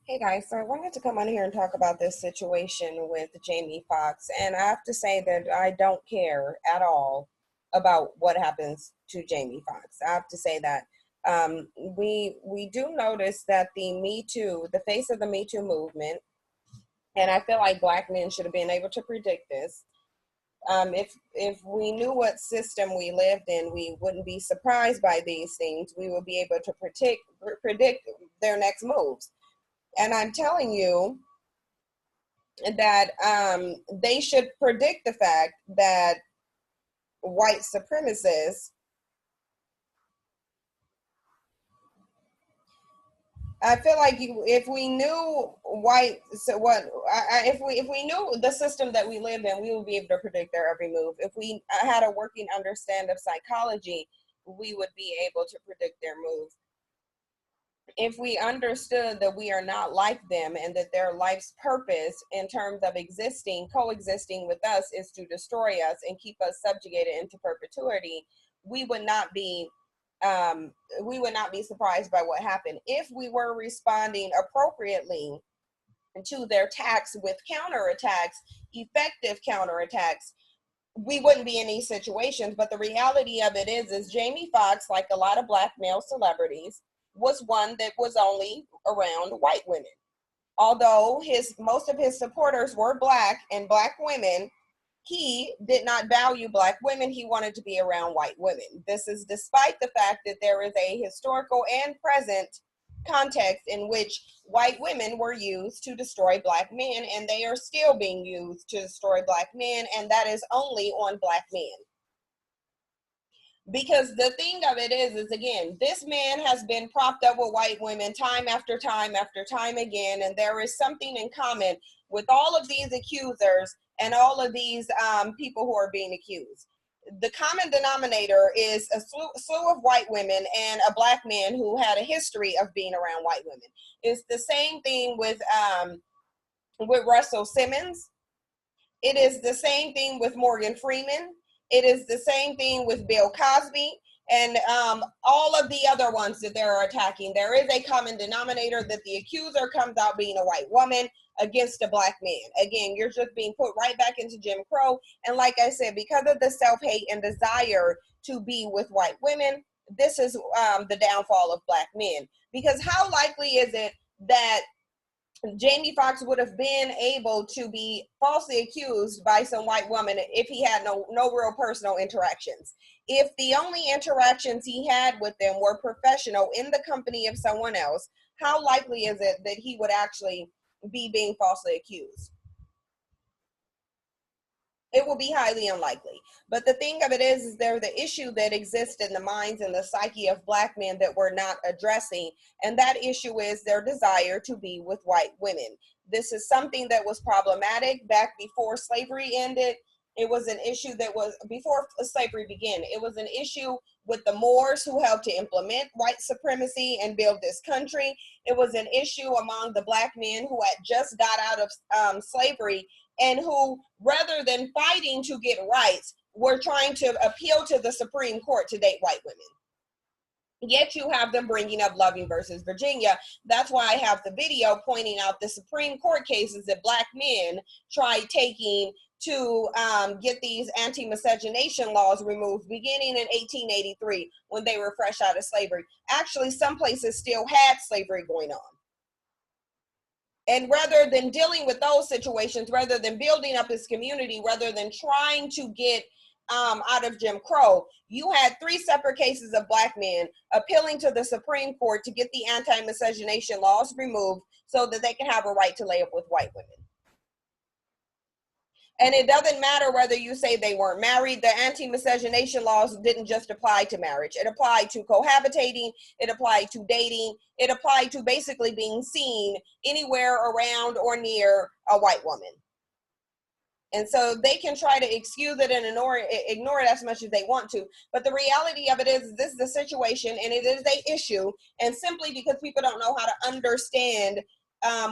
Hey guys, so I wanted to come on here and talk about this situation with Jamie Foxx, and I have to say that I don't care at all about what happens to Jamie Foxx. I have to say that we do notice that the face of the Me Too movement, and I feel like black men should have been able to predict this. If we knew what system we lived in, we wouldn't be surprised by these things. We would be able to predict their next moves. And I'm telling you that they should predict the fact that white supremacists. I feel like if we knew white, so what? If we knew the system that we live in, we would be able to predict their every move. If we had a working understand of psychology, we would be able to predict their moves. If we understood that we are not like them and that their life's purpose in terms of coexisting with us is to destroy us and keep us subjugated into perpetuity, we would not be we would not be surprised by what happened. If we were responding appropriately to their attacks with counterattacks, effective counterattacks, we wouldn't be in these situations. But the reality of it is Jamie Foxx, like a lot of black male celebrities, was one that was only around white women. Although most of his supporters were black and black women, he did not value black women. He wanted to be around white women. This is despite the fact that there is a historical and present context in which white women were used to destroy black men, and they are still being used to destroy black men, and that is only on black men. Because the thing of it is again, this man has been propped up with white women time after time after time again, and there is something in common with all of these accusers and all of these people who are being accused. The common denominator is a slew of white women and a black man who had a history of being around white women. It's the same thing with Russell Simmons. It is the same thing with Morgan Freeman. It is the same thing with Bill Cosby and all of the other ones that they're attacking. There is a common denominator that the accuser comes out being a white woman against a black man. Again, you're just being put right back into Jim Crow. And like I said, because of the self-hate and desire to be with white women, this is the downfall of black men. Because how likely is it that Jamie Foxx would have been able to be falsely accused by some white woman if he had no real personal interactions? If the only interactions he had with them were professional in the company of someone else, how likely is it that he would actually be being falsely accused? It will be highly unlikely. But the thing of it is there the issue that exists in the minds and the psyche of black men that we're not addressing, and that issue is their desire to be with white women. This is something that was problematic back before slavery ended. It was an issue that was before slavery began. It was an issue with the Moors who helped to implement white supremacy and build this country. It was an issue among the black men who had just got out of slavery and who, rather than fighting to get rights, were trying to appeal to the Supreme Court to date white women. Yet you have them bringing up Loving versus Virginia. That's why I have the video pointing out the Supreme Court cases that black men tried taking to get these anti-miscegenation laws removed beginning in 1883 when they were fresh out of slavery. Actually, some places still had slavery going on. And rather than dealing with those situations, rather than building up his community, rather than trying to get out of Jim Crow, you had 3 separate cases of black men appealing to the Supreme Court to get the anti-miscegenation laws removed so that they can have a right to lay up with white women. And it doesn't matter whether you say they weren't married. The anti-miscegenation laws didn't just apply to marriage. It applied to cohabitating. It applied to dating. It applied to basically being seen anywhere around or near a white woman. And so they can try to excuse it and ignore it as much as they want to. But the reality of it is this is a situation and it is an issue. And simply because people don't know how to understand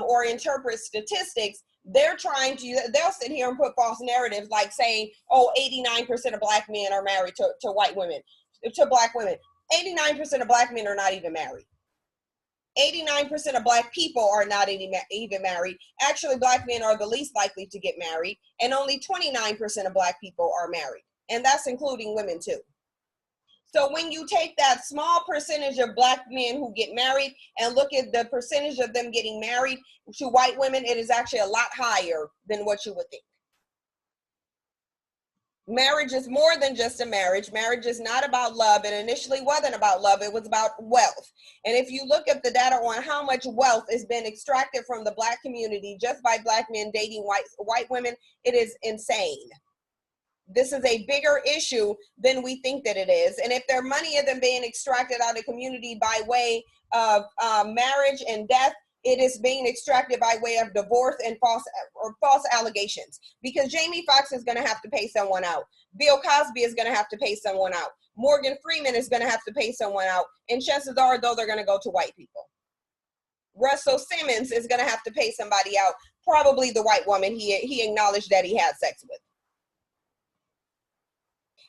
or interpret statistics, they'll sit here and put false narratives like saying, oh, 89% of black men are married to white women, to black women. 89% of black men are not even married. 89% of Black people are not even married. Actually, Black men are the least likely to get married, and only 29% of Black people are married. And that's including women too. So when you take that small percentage of Black men who get married and look at the percentage of them getting married to white women, it is actually a lot higher than what you would think. Marriage is more than just a marriage. Marriage is not about love. It initially wasn't about love. It was about wealth. And if you look at the data on how much wealth has been extracted from the Black community just by Black men dating white women, it is insane. This is a bigger issue than we think that it is. And if their money isn't being extracted out of the community by way of marriage and death, it is being extracted by way of divorce and false allegations. Because Jamie Foxx is going to have to pay someone out. Bill Cosby is going to have to pay someone out. Morgan Freeman is going to have to pay someone out. And chances are, though, they're going to go to white people. Russell Simmons is going to have to pay somebody out, probably the white woman he acknowledged that he had sex with.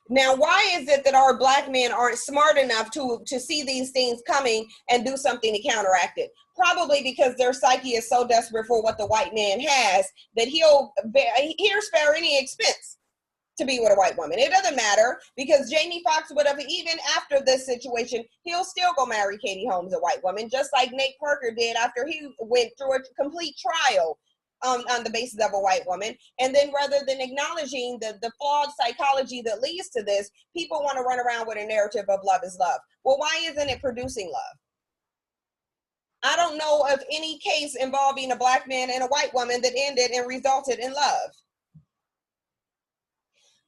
Now, why is it that our Black men aren't smart enough to see these things coming and do something to counteract it? Probably because their psyche is so desperate for what the white man has that he'll spare any expense to be with a white woman. It doesn't matter, because Jamie Foxx would have, even after this situation, he'll still go marry Katie Holmes, a white woman, just like Nate Parker did after he went through a complete trial on the basis of a white woman. And then rather than acknowledging the flawed psychology that leads to this, people want to run around with a narrative of love is love. Well, why isn't it producing love? I don't know of any case involving a Black man and a white woman that ended and resulted in love.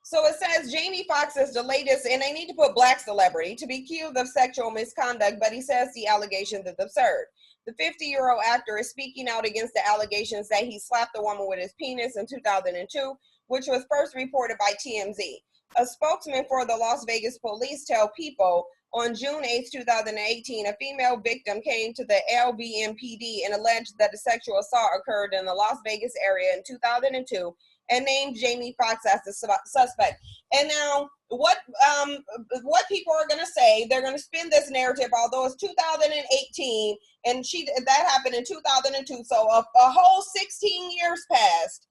So it says Jamie Foxx is the latest, and they need to put Black celebrity, to be accused of sexual misconduct, but he says the allegations is absurd. The 50-year-old actor is speaking out against the allegations that he slapped a woman with his penis in 2002, which was first reported by TMZ. A spokesman for the Las Vegas police tell People on June 8, 2018, a female victim came to the LVMPD and alleged that a sexual assault occurred in the Las Vegas area in 2002 and named Jamie Foxx as the suspect. And now, what people are going to say, they're going to spin this narrative, although it's 2018, and that happened in 2002, so a whole 16 years passed,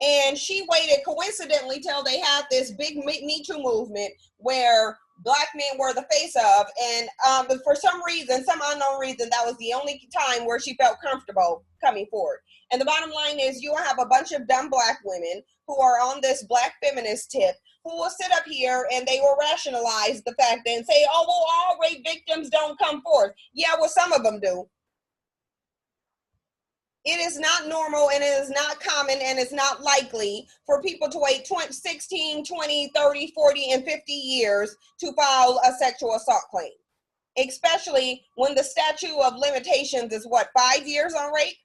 and she waited coincidentally till they had this big Me Too movement where Black men were the face of, and for some reason, some unknown reason, that was the only time where she felt comfortable coming forward. And the bottom line is, you have a bunch of dumb Black women who are on this Black feminist tip who will sit up here and they will rationalize the fact and say, oh, well, all rape victims don't come forth. Yeah, well, some of them do. It is not normal, and it is not common, and it's not likely for people to wait 16, 20, 30, 40, and 50 years to file a sexual assault claim, especially when the statute of limitations is, 5 years on rape?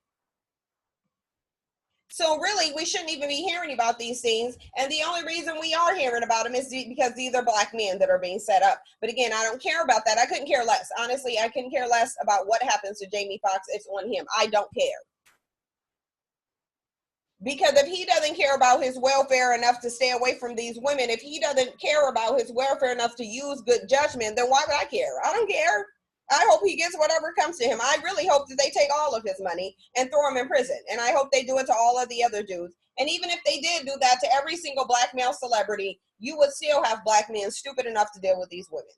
So really, we shouldn't even be hearing about these things. And the only reason we are hearing about them is because these are Black men that are being set up. But again, I don't care about that. I couldn't care less. Honestly, I couldn't care less about what happens to Jamie Foxx. It's on him. I don't care. Because if he doesn't care about his welfare enough to stay away from these women, if he doesn't care about his welfare enough to use good judgment, then why would I care? I don't care. I hope he gets whatever comes to him. I really hope that they take all of his money and throw him in prison. And I hope they do it to all of the other dudes. And even if they did do that to every single Black male celebrity, you would still have Black men stupid enough to deal with these women.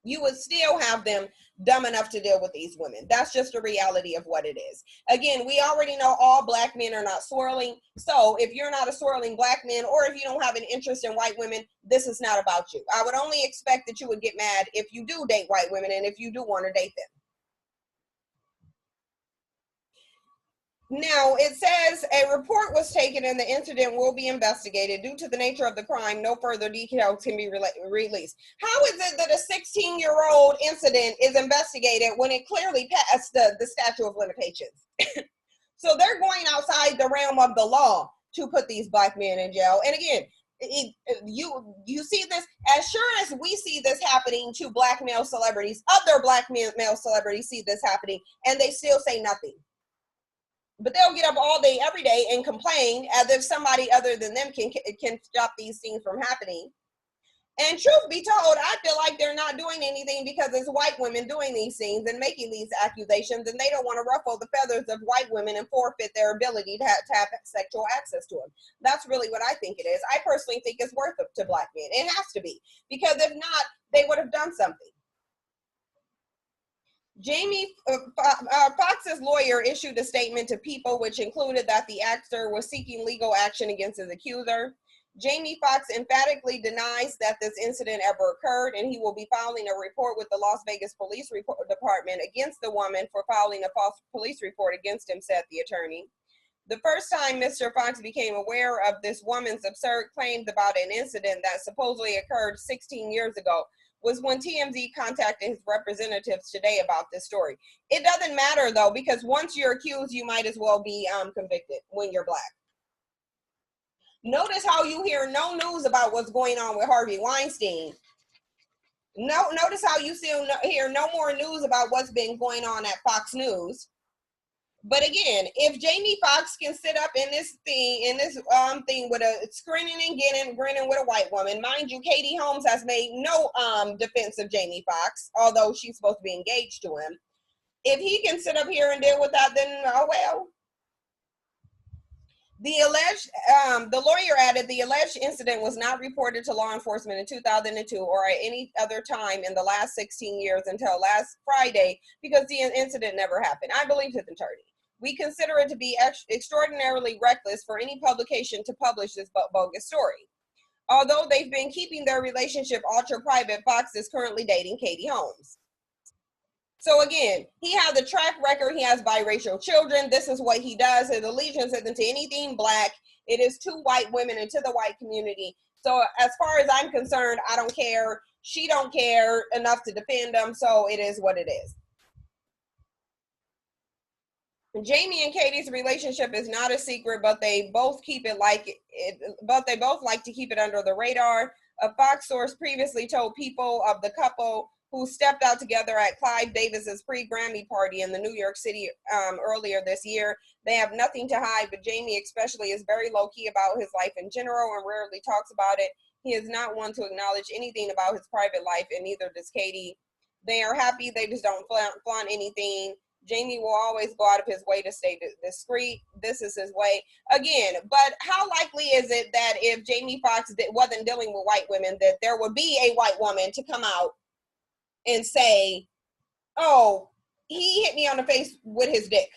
You would still have them dumb enough to deal with these women. That's just the reality of what it is. Again, we already know all Black men are not swirling. So if you're not a swirling Black man, or if you don't have an interest in white women, this is not about you. I would only expect that you would get mad if you do date white women and if you do want to date them. Now, it says a report was taken and the incident will be investigated. Due to the nature of the crime, no further details can be released. How is it that a 16-year-old incident is investigated when it clearly passed the statute of limitations? So they're going outside the realm of the law to put these Black men in jail. And again, you see this, as sure as we see this happening to Black male celebrities, other Black male celebrities see this happening, and they still say nothing. But they'll get up all day, every day, and complain as if somebody other than them can stop these things from happening. And truth be told, I feel like they're not doing anything because it's white women doing these things and making these accusations, and they don't want to ruffle the feathers of white women and forfeit their ability to have sexual access to them. That's really what I think it is. I personally think it's worth it to black men. It has to be, because if not, they would have done something. Foxx's lawyer issued a statement to People, which included that the actor was seeking legal action against his accuser. Jamie Foxx emphatically denies that this incident ever occurred, and he will be filing a report with the Las Vegas Police Department against the woman for filing a false police report against him, said the attorney. The first time Mr. Foxx became aware of this woman's absurd claims about an incident that supposedly occurred 16 years ago was when TMZ contacted his representatives today about this story. It doesn't matter, though, because once you're accused, you might as well be convicted when you're black. Notice how you hear no news about what's going on with Harvey Weinstein. Notice how you still hear no more news about what's been going on at Fox News. But again, if Jamie Foxx can sit up in this thing with a grinning and grinning with a white woman, mind you, Katie Holmes has made no defense of Jamie Foxx, although she's supposed to be engaged to him. If he can sit up here and deal with that, then oh well. The lawyer added the alleged incident was not reported to law enforcement in 2002 or at any other time in the last 16 years until last Friday because the incident never happened. I believe his attorney. We consider it to be extraordinarily reckless for any publication to publish this bogus story. Although they've been keeping their relationship ultra private, Foxx is currently dating Katie Holmes. So again, he has a track record. He has biracial children. This is what he does. His allegiance isn't to anything black. It is to white women and to the white community. So as far as I'm concerned, I don't care. She don't care enough to defend him. So it is what it is. Jamie and Katie's relationship is not a secret, but they both like to keep it under the radar. A Fox source previously told People of the couple who stepped out together at Clive Davis's pre-Grammy party in the New York City earlier this year. They have nothing to hide, but Jamie especially is very low-key about his life in general and rarely talks about it. He is not one to acknowledge anything about his private life, and neither does Katie. They are happy. They just don't flaunt anything. Jamie will always go out of his way to stay discreet. This is his way. Again, but how likely is it that if Jamie Foxx wasn't dealing with white women, that there would be a white woman to come out and say, oh, he hit me on the face with his dick?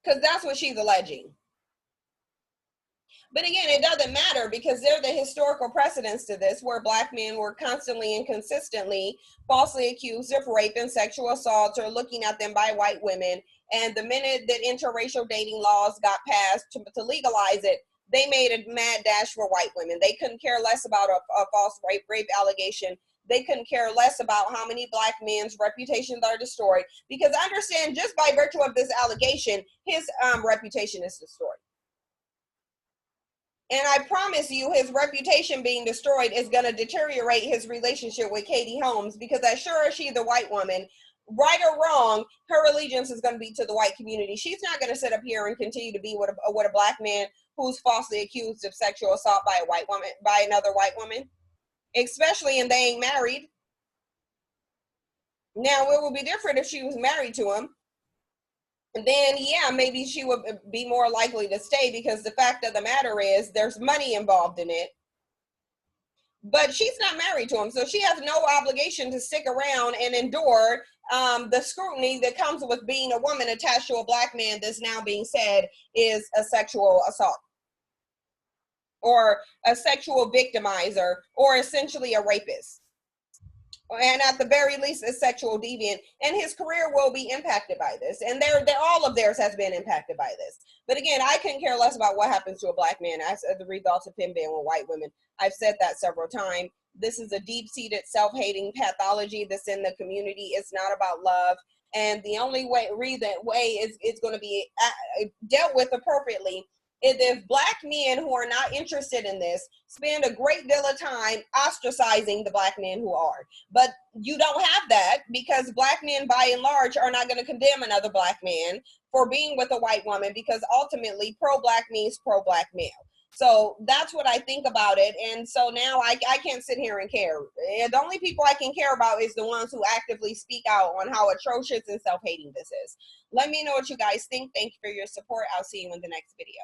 Because that's what she's alleging. But again, it doesn't matter because they're the historical precedents to this, where black men were constantly and consistently falsely accused of rape and sexual assault or looking at them by white women. And the minute that interracial dating laws got passed to legalize it, they made a mad dash for white women. They couldn't care less about a false rape allegation. They couldn't care less about how many black men's reputations are destroyed. Because understand, just by virtue of this allegation, his reputation is destroyed. And I promise you, his reputation being destroyed is going to deteriorate his relationship with Katie Holmes, because as sure as she's a white woman, right or wrong, her allegiance is going to be to the white community. She's not going to sit up here and continue to be with a black man who's falsely accused of sexual assault by a white woman, by another white woman, especially and they ain't married. Now, it would be different if she was married to him. Then yeah, maybe she would be more likely to stay, because the fact of the matter is there's money involved in it. But she's not married to him, so she has no obligation to stick around and endure the scrutiny that comes with being a woman attached to a black man that's now being said is a sexual assault or a sexual victimizer or essentially a rapist. And at the very least, a sexual deviant, and his career will be impacted by this. And all of theirs has been impacted by this. But again, I couldn't care less about what happens to a black man as the result of him being with white women. I've said that several times. This is a deep-seated self-hating pathology that's in the community. It's not about love. And the only way it's going to be dealt with appropriately is if black men who are not interested in this spend a great deal of time ostracizing the black men who are. But you don't have that, because black men by and large are not going to condemn another black man for being with a white woman, because ultimately pro-black means pro-black male. So that's what I think about it. And so now I can't sit here and care. The only people I can care about is the ones who actively speak out on how atrocious and self-hating this is. Let me know what you guys think. Thank you for your support. I'll see you in the next video.